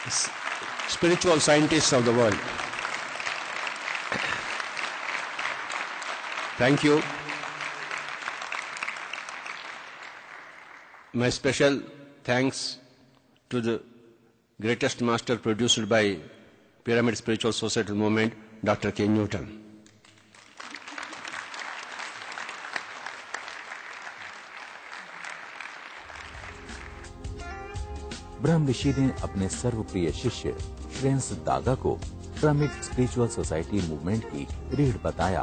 spiritual scientists of the world. Thank you. My special thanks to the greatest master produced by Pyramid Spiritual Society Movement, Dr. K. Newton. ब्रह्म ऋषि ने अपने सर्वप्रिय शिष्य श्रेयस दागा को pyramid spiritual society movement की रीढ़ बताया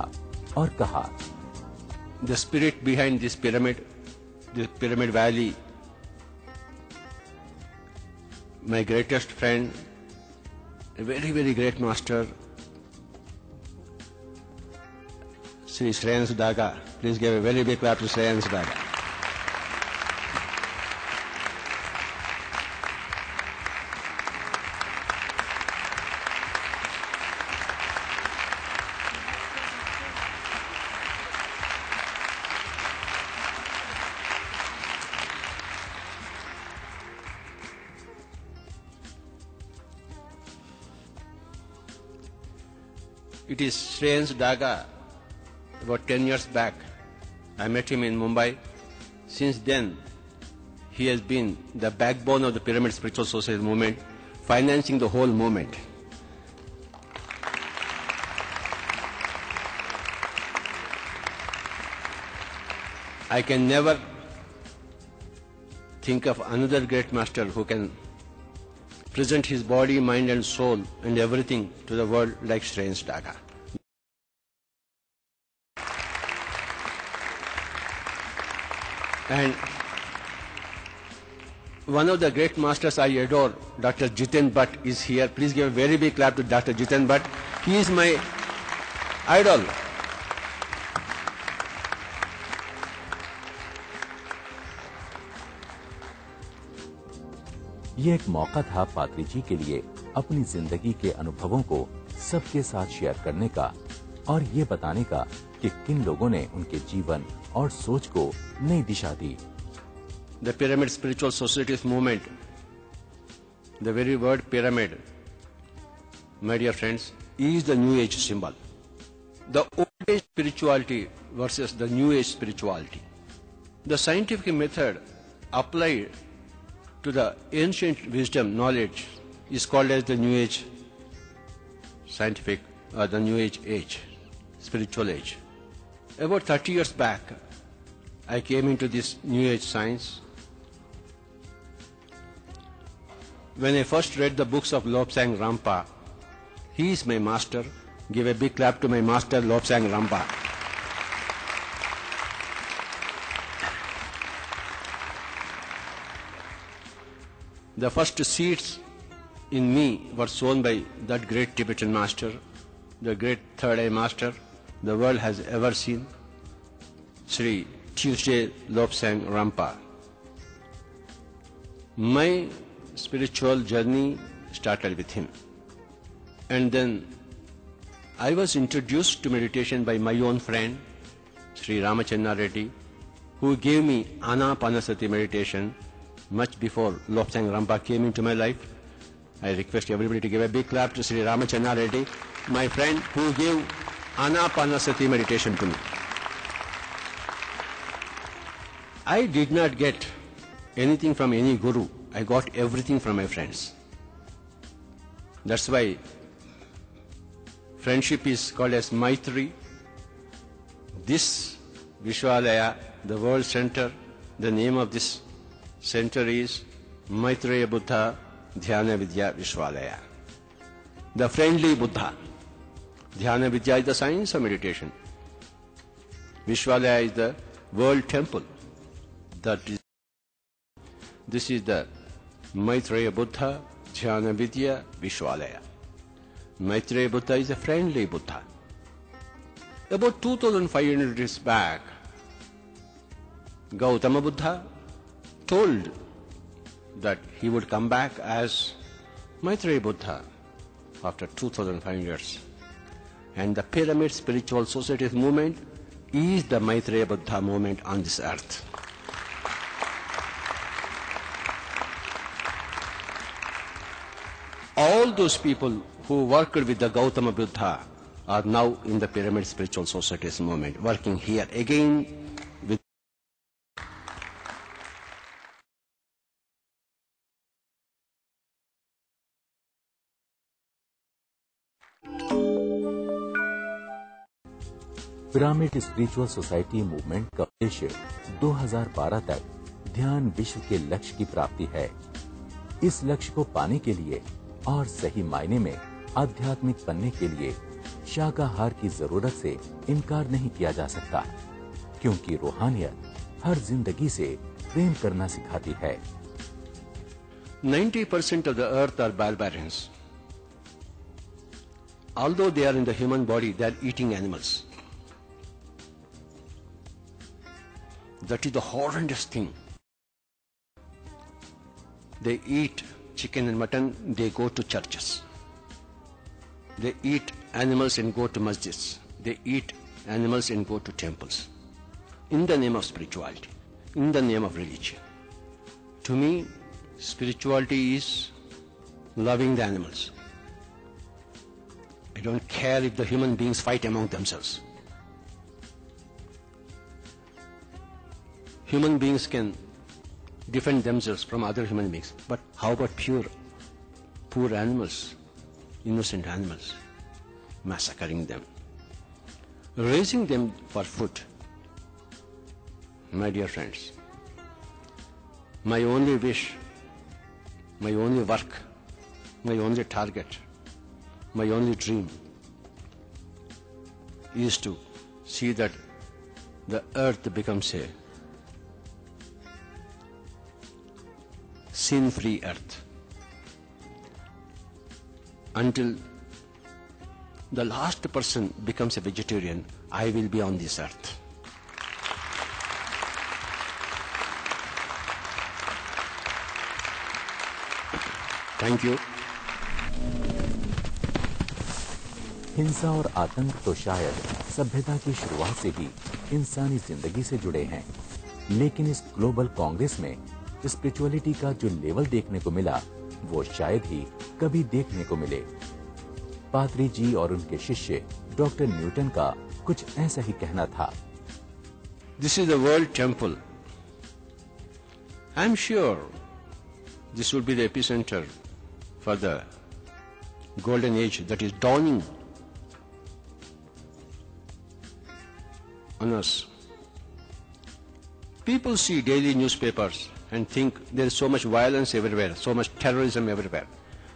और कहा, The spirit behind this pyramid valley, my greatest friend, a very, very great master, Sri Shreyans Daga. Please give a very big clap to Shreyans Daga. It is Shreyans Daga. About 10 years back, I met him in Mumbai. Since then, he has been the backbone of the Pyramid Spiritual Society movement, financing the whole movement. I can never think of another great master who can present his body, mind and soul and everything to the world like Shreyans Daga. And one of the great masters I adore, Dr. Jiten Bhatt, is here. Please give a very big clap to Dr. Jiten Bhatt. He is my idol. ये एक मौका था पात्री जी के लिए अपनी जिंदगी के अनुभवों को सबके साथ शेयर करने का और ये बताने का कि किन लोगों ने उनके जीवन और सोच को नई दिशा दी। The Pyramid Spiritual Societies movement, the very word pyramid, my dear friends, is the New Age symbol. The Old Age spirituality versus the New Age spirituality. The scientific method applied to the ancient wisdom knowledge is called as the New Age scientific or the New Age, spiritual age. About 30 years back, I came into this New Age science. When I first read the books of Lobsang Rampa, he is my master. Give a big clap to my master, Lobsang Rampa. The first seeds in me were sown by that great Tibetan master, the great third eye master the world has ever seen, Sri Tuesday Lobsang Rampa. My spiritual journey started with him. And then I was introduced to meditation by my own friend, Sri Ramachandra Reddy, who gave me Anapanasati meditation much before Lobsang Rampa came into my life. I request everybody to give a big clap to Sri Ramachandra Reddy, my friend who gave Anapanasati meditation to me. I did not get anything from any guru. I got everything from my friends. That's why friendship is called as Maitri. This Vishwalaya, the world center, the name of this center is Maitreya Buddha Dhyana Vidya Vishwalaya. The friendly Buddha. Dhyana Vidya is the science of meditation. Vishwalaya is the world temple. This is the Maitreya Buddha Dhyana Vidya Vishwalaya. Maitreya Buddha is a friendly Buddha. About 2500 years back, Gautama Buddha told that he would come back as Maitreya Buddha after 2500 years. And the Pyramid Spiritual Societies movement is the Maitreya Buddha movement on this earth. All those people who worked with the Gautama Buddha are now in the Pyramid Spiritual Societies movement, working here again with pyramid spiritual society movement का उद्देश्य 2012 तक ध्यान विश्व के लक्ष्य की प्राप्ति है। इस लक्ष्य को पाने के लिए और सही मायने में आध्यात्मिक बनने के लिए शाकाहार की जरूरत से इनकार नहीं किया जा सकता, क्योंकि रूहानियत हर जिंदगी से प्रेम करना सिखाती है। 90% of the earth are barbarians. Although they are in the human body, they are eating animals. That is the horrendous thing. They eat chicken and mutton, they go to churches. They eat animals and go to masjids. They eat animals and go to temples. In the name of spirituality, in the name of religion. To me, spirituality is loving the animals. I don't care if the human beings fight among themselves. Human beings can defend themselves from other human beings. But how about poor animals, innocent animals, massacring them, raising them for food? My dear friends, my only wish, my only work, my only target, my only dream is to see that the earth becomes a sin-free earth. Until the last person becomes a vegetarian, I will be on this earth. Thank you. हिंसा और आतंक तो शायद सभ्यता की शुरुआत से ही इंसानी जिंदगी से जुड़े हैं, लेकिन इस ग्लोबल कांग्रेस में स्पिरिचुअलिटी का जो लेवल देखने को मिला वो शायद ही कभी देखने को मिले। पादरी जी और उनके शिष्य डॉक्टर न्यूटन का कुछ ऐसा ही कहना था। This is the world temple. I am sure this will be the epicenter for the golden age that is dawning on us. People see daily newspapers and think there is so much violence everywhere, so much terrorism everywhere.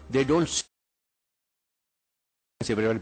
They don't see everywhere